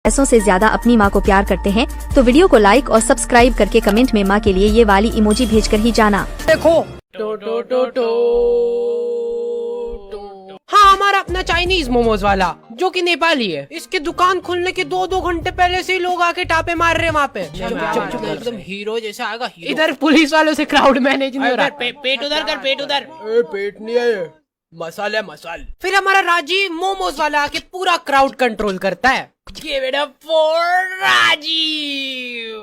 पैसों से ज्यादा अपनी माँ को प्यार करते हैं तो वीडियो को लाइक और सब्सक्राइब करके कमेंट में माँ के लिए ये वाली इमोजी भेजकर ही जाना। देखो हाँ, हमारा अपना चाइनीज मोमोज वाला जो कि नेपाली है, इसकी दुकान खुलने के 2-2 घंटे पहले से ही लोग आके टापे मार रहे हैं वहाँ पे। एकदम हीरो जैसे आएगा। इधर पुलिस वालों से क्राउड मैनेज नहीं हो रहा। पेट उधर कर, पेट उधर। पेट नहीं है, मसाला मसाल। फिर हमारा राजीव मोमोज वाला आके पूरा क्राउड कंट्रोल करता है। Give it up for Rajiv.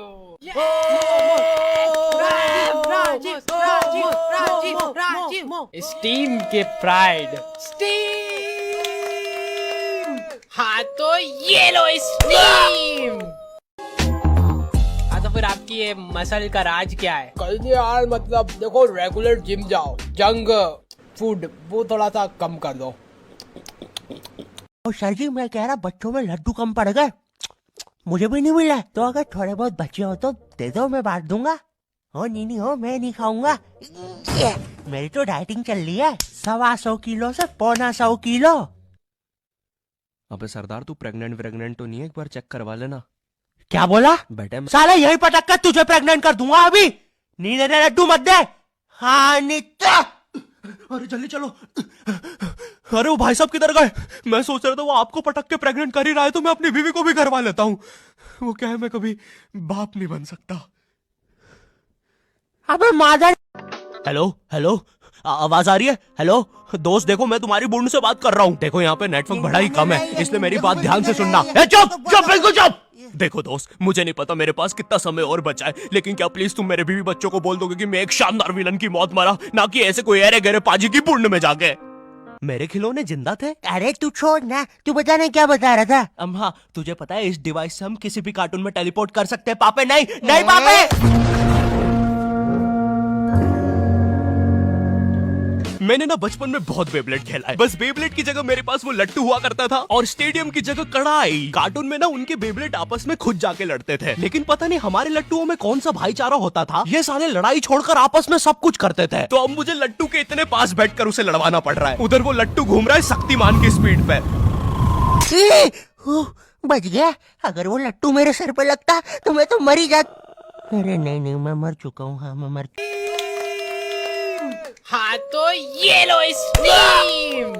Steam के प्राइड, स्टीम। हाँ तो ये लो स्टीम। हाँ तो फिर आपकी ये मसल का राज क्या है? कल नहीं यार, मतलब देखो रेगुलर जिम जाओ, जंक फूड वो थोड़ा सा कम कर दो। और सर जी मैं कह रहा बच्चों में लड्डू कम पड़ गए, मुझे भी नहीं मिला, तो अगर थोड़े बहुत बचे हो तो दे दो, मैं बांट दूंगा। हो नहीं हो, मैं नहीं खाऊंगा। मेरी तो डाइटिंग चल रही है, 125 किलो से 1.25 किलो। अबे सरदार तू प्रेग्नेंट तो नहीं है? एक बार चेक करवा लेना। क्या बोला बेटे? साले यही पटक कर तुझे प्रेग्नेंट कर दूंगा अभी। नहीं देने लड्डू मत दे। हाँ नित्य, अरे जल्दी चलो। अरे वो भाई साहब किधर गए? मैं सोच रहा था वो आपको पटक के प्रेग्नेंट कर ही रहा है तो मैं अपनी बीवी को भी करवा लेता हूँ। वो क्या है, मैं कभी बाप नहीं बन सकता। अबे मादर। हेलो हेलो, आवाज आ रही है? हेलो दोस्त, देखो मैं तुम्हारी बूढ़ से बात कर रहा हूँ। देखो यहाँ पे नेटवर्क बड़ा ही कम है, इसलिए मेरी बात ध्यान से सुनना। चुप चुप, बिल्कुल चुप। देखो दोस्त, मुझे नहीं पता मेरे पास कितना समय और बचा है, लेकिन क्या प्लीज तुम मेरे बीवी बच्चों को बोल दोगे कि मैं एक शानदार विलन की मौत मरा, ना कि ऐसे कोई अरे गहरे पाजी की पुण्य में जाके। मेरे खिलौने जिंदा थे। अरे तू छोड़ ना, तू बता नहीं क्या बता रहा था। हाँ, तुझे पता है इस डिवाइस से हम किसी भी कार्टून में टेलीपोर्ट कर सकते हैं। पापे नहीं नहीं पापे। मैंने ना बचपन में बहुत बेब्लेड खेला है, बस बेब्लेड की जगह मेरे पास वो लट्टू हुआ करता था और स्टेडियम की जगह कढ़ाई। कार्टून में ना उनके बेब्लेड आपस में खुद जाके लड़ते थे, लेकिन पता नहीं हमारे लट्टुओं में कौन सा भाईचारा होता था, ये साले लड़ाई छोड़कर आपस में सब कुछ करते थे। तो अब मुझे लट्टू के इतने पास बैठकर उसे लड़वाना पड़ रहा है। उधर वो लट्टू घूम रहा है शक्तिमान की स्पीड पे। बच गया। अगर वो लट्टू मेरे सर पे लगता तो मैं तो मर ही जाता। अरे नहीं मैं मर चुका हूँ। हाँ मैं मर। हाँ तो ये लो स्टीम।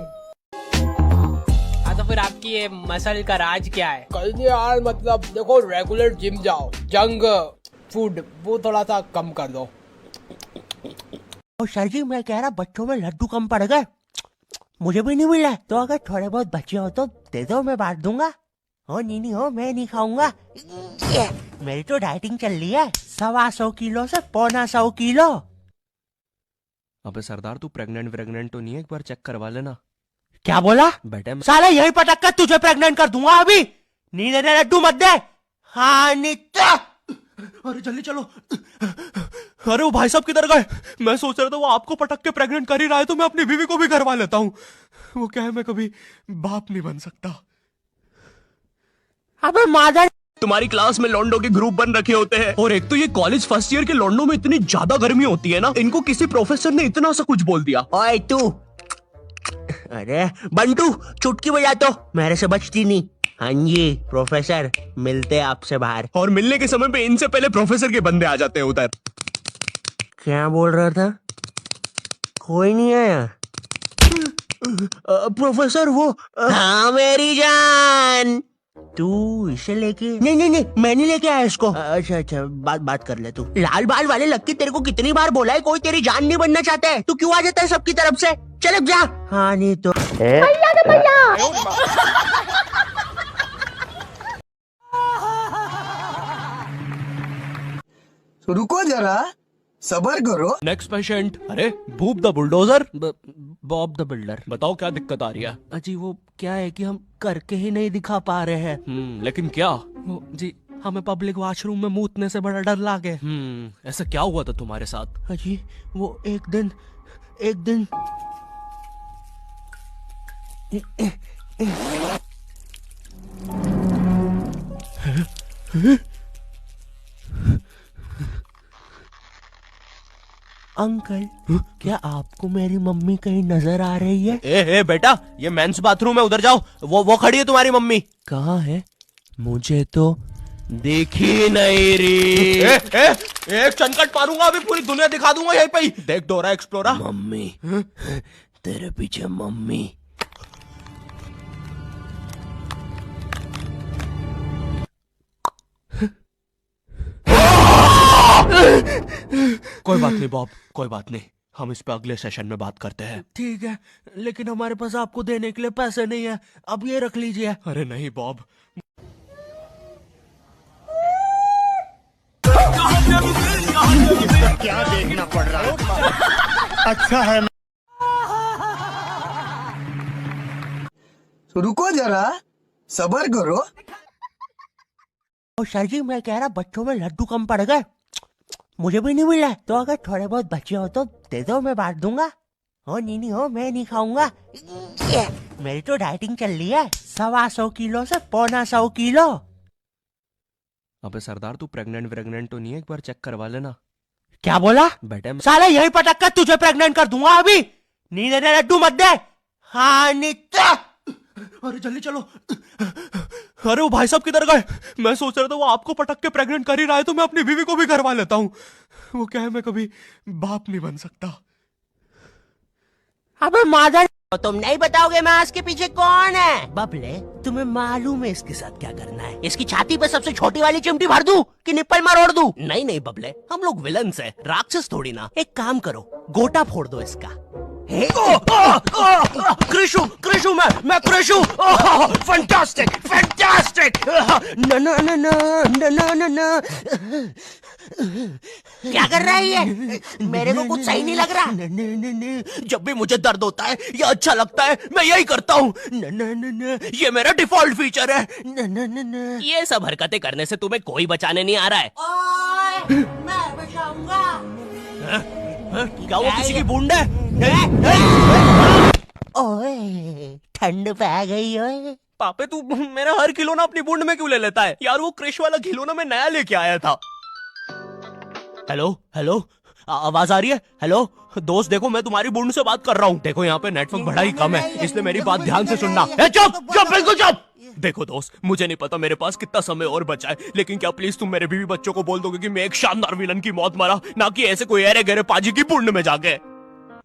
हाँ तो फिर आपकी ये मसल का राज क्या है? कल नहीं यार, मतलब देखो रेगुलर जिम जाओ, जंक फूड वो थोड़ा सा कम कर दो। और सर जी मैं कह रहा बच्चों में लड्डू कम पड़ गए, मुझे भी नहीं मिला, तो अगर थोड़े बहुत बचे हो तो दे दो, मैं बांट दूंगा। हो नहीं हो, मैं नहीं खाऊंगा। मेरी तो डाइटिंग चल रही है, 125 किलो से 1.25 किलो। अबे सरदार तू प्रेग्नेंट तो नहीं है? एक बार चेक करवा लेना। क्या बोला बेटे? साले यही पटक कर तुझे प्रेग्नेंट कर दूंगा अभी। नहीं देने लड्डू मत दे। हाँ नित्य। अरे जल्दी चलो। अरे वो भाई साहब किधर गए? मैं सोच रहा था वो आपको पटक के प्रेग्नेंट कर ही रहा है तो मैं अपनी बीवी को भी करवा लेता हूँ। वो क्या है, मैं कभी बाप नहीं बन सकता। अबे मादर। तुम्हारी क्लास में लौंडों के ग्रुप बन रखे होते हैं, और एक तो ये कॉलेज फर्स्ट ईयर के लौंडों में इतनी ज्यादा गर्मी होती है ना, इनको किसी प्रोफेसर ने इतना सा कुछ बोल दिया। ओए तू, अरे बंटू चुटकी बजा तो, मेरे से बचती नहीं। हाँ जी प्रोफेसर, मिलते आपसे बाहर। और मिलने के समय पे इनसे पहले प्रोफेसर के बंदे आ जाते हैं उधर। क्या बोल रहा था? कोई नहीं आया। प्रोफेसर वो हाँ मेरी जान, तू इसे लेके? नहीं मैं नहीं लेके आया इसको। अच्छा बात कर ले तू। लाल बाल वाले लक्की, तेरे को कितनी बार बोला है कोई तेरी जान नहीं बनना चाहता है, तू क्यों आ जाता है सबकी तरफ से? चल जा। हाँ नहीं तो रुको जरा, सबर करो। Next patient. अरे भूप the bulldozer, Bob the builder, बताओ क्या दिक्कत आ रही है? अजी वो क्या है कि हम करके ही नहीं दिखा पा रहे हैं। लेकिन क्या? वो जी हमें पब्लिक वॉशरूम में मूतने से बड़ा डर लागे। ऐसा क्या हुआ था तुम्हारे साथ? अजी वो एक दिन अंकल, क्या आपको मेरी मम्मी कहीं नजर आ रही है? ए बेटा, ये मेंस बाथरूम है, उधर जाओ। वो खड़ी है तुम्हारी मम्मी। कहाँ है? मुझे तो देखी नहीं रही। एक चनकट मारूंगा अभी पूरी दुनिया दिखा दूंगा यहीं पे ही। देख डोरा एक्सप्लोरा। मम्मी तेरे पीछे मम्मी। कोई बात नहीं बॉब, कोई बात नहीं, हम इस पे अगले सेशन में बात करते हैं। ठीक है, लेकिन हमारे पास आपको देने के लिए पैसे नहीं है, अब ये रख लीजिए। अरे नहीं बॉब, क्या देखना पड़ रहा है? अच्छा है। रुको जरा सबर करो। और सर जी मैं कह रहा बच्चों में लड्डू कम पड़ गए, मुझे भी नहीं मिला, तो अगर थोड़े बहुत बचे हो तो दे दो, मैं बांट दूंगा। हो नहीं हो, मैं नहीं खाऊंगा। मेरी तो डाइटिंग चल रही है, 125 किलो से 1.25 किलो। अबे सरदार तू प्रेग्नेंट तो नहीं है? एक बार चेक करवा लेना। क्या बोला बेटे? साला यही पटक कर तुझे प्रेग्नेंट कर दूंगा अभी। नहीं देने लड्डू मत दे। हाँ नित्या, अरे जल्दी चलो। अरे वो भाई साहब किधर गए? मैं सोच रहा था वो आपको पटक के प्रेग्नेंट कर ही रहा है तो मैं अपनी बीवी को भी करवा लेता हूँ। वो क्या है, मैं कभी बाप नहीं बन सकता। अबे मादर, तुम नहीं बताओगे मास के पीछे कौन है? बबले तुम्हें मालूम है इसके साथ क्या करना है? इसकी छाती पे सबसे छोटी वाली चिमटी भर दूं कि निप्पल मरोड़ दूं? नहीं नहीं बबले, हम लोग विलन्स हैं, राक्षस थोड़ी ना। एक काम करो, गोटा फोड़ दो इसका। कृषु मैं कृषु। Fantastic fantastic. न न न न न न न। क्या कर रहा है ये? मेरे को कुछ सही नहीं लग रहा। न, न, न, न। जब भी मुझे दर्द होता है या अच्छा लगता है मैं यही करता हूँ। न, न, न, न। ये मेरा डिफॉल्ट फीचर है। न न न न। ये सब हरकतें करने से तुम्हें कोई बचाने नहीं आ रहा है। ओए, मैं बचाऊंगा। क्या वो किसी की बूंद है? ओए ठंड पै गई ओए। पापे तू मेरा हर खिलौना अपनी बूंद में क्यों ले लेता है? यार वो क्रिश वाला खिलौना मैं नया लेके आया था। हेलो हेलो, आवाज आ रही है? हेलो दोस्त, देखो मैं तुम्हारी बूंद से बात कर रहा हूँ। देखो यहाँ पे नेटवर्क बड़ा ही कम है, इसलिए मेरी बात ध्यान से सुनना। चुप चुप बिल्कुल चुप। देखो दोस्त, मुझे नहीं पता मेरे पास कितना समय और बचा है, लेकिन क्या प्लीज तुम मेरे बीवी बच्चों को बोल दोगे कि मैं एक शानदार विलन की मौत मरा, ना कि ऐसे कोई अरे गहरे पाजी की बूंद में जाके।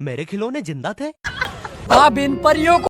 मेरे खिलौने जिंदा थे। आप इन परियों को